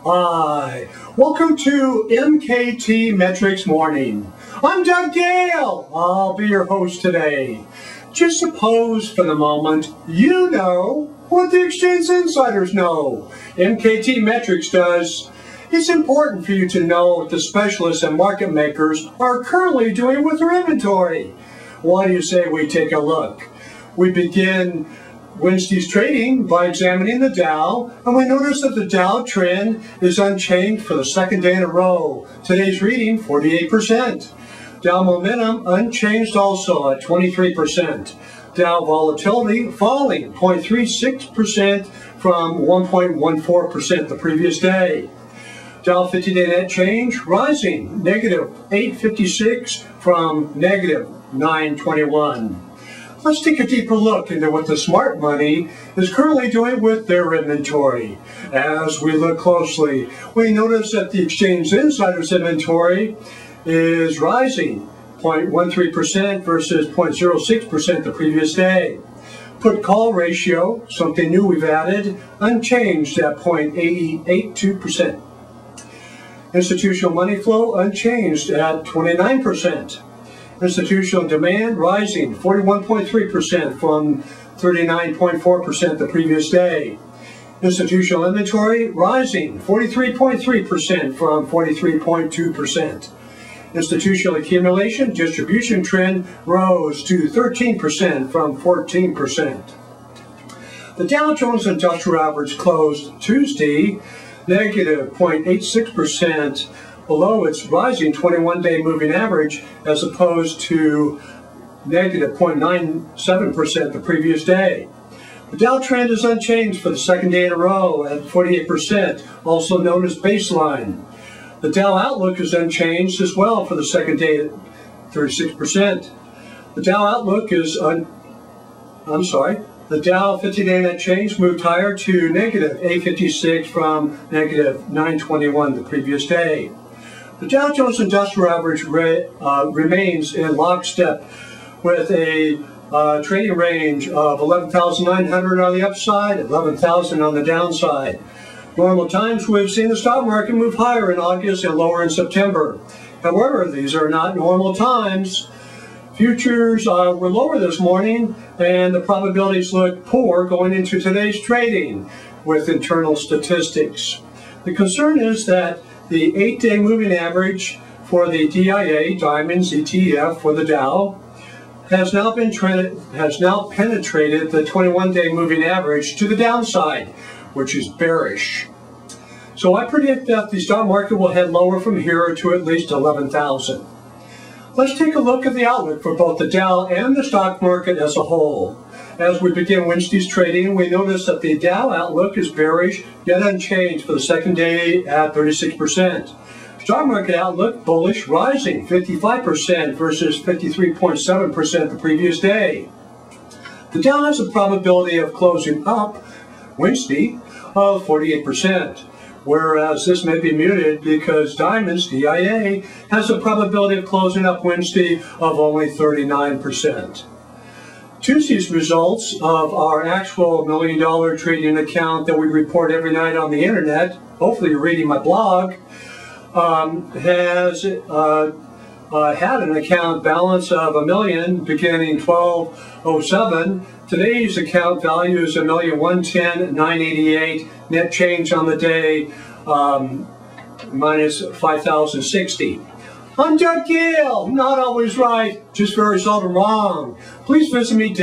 Hi, welcome to MktMetrics Morning. I'm Doug Gale. I'll be your host today. Just suppose for the moment you know what the Exchange Insiders know. MktMetrics does. It's important for you to know what the specialists and market makers are currently doing with their inventory. Why do you say we take a look? We begin Wednesday's trading by examining the Dow, and we notice that the Dow trend is unchanged for the second day in a row. Today's reading, 48%. Dow momentum unchanged also at 23%. Dow volatility falling 0.36% from 1.14% the previous day. Dow 50-day net change rising negative 856 from negative 921. Let's take a deeper look into what the smart money is currently doing with their inventory. As we look closely, we notice that the Exchange Insiders inventory is rising 0.13% versus 0.06% the previous day. Put call ratio, something new we've added, unchanged at 0.82%. Institutional money flow unchanged at 29%. Institutional demand rising 41.3% from 39.4% the previous day. Institutional inventory rising 43.3% from 43.2%. Institutional accumulation distribution trend rose to 13% from 14%. The Dow Jones Industrial Average closed Tuesday negative 0.86% below its rising 21-day moving average, as opposed to negative 0.97% the previous day. The Dow trend is unchanged for the second day in a row at 48%, also known as baseline. The Dow outlook is unchanged as well for the second day at 36%. The Dow outlook is the Dow 50-day net change moved higher to negative 856 from negative 921 the previous day. The Dow Jones Industrial Average remains in lockstep with a trading range of 11,900 on the upside, 11,000 on the downside. Normal times we've seen the stock market move higher in August and lower in September. However, these are not normal times. Futures were lower this morning, and the probabilities look poor going into today's trading with internal statistics. The concern is that the 8-day moving average for the DIA, Diamonds ETF for the Dow, has now penetrated the 21-day moving average to the downside, which is bearish. So I predict that the stock market will head lower from here to at least 11,000. Let's take a look at the outlook for both the Dow and the stock market as a whole. As we begin Wednesday's trading, we notice that the Dow outlook is bearish, yet unchanged for the second day at 36%. Stock market outlook bullish, rising 55% versus 53.7% the previous day. The Dow has a probability of closing up Wednesday of 48%. Whereas this may be muted because Diamonds, DIA, has a probability of closing up Wednesday of only 39%. Tuesday's results of our actual $1 million trading account that we report every night on the internet, hopefully you're reading my blog, has had an account balance of $1 million beginning 12/07. Today's account value is $1,110,988. Net change on the day minus 5,060. I'm Doug Gale, not always right, just very seldom wrong. Please visit me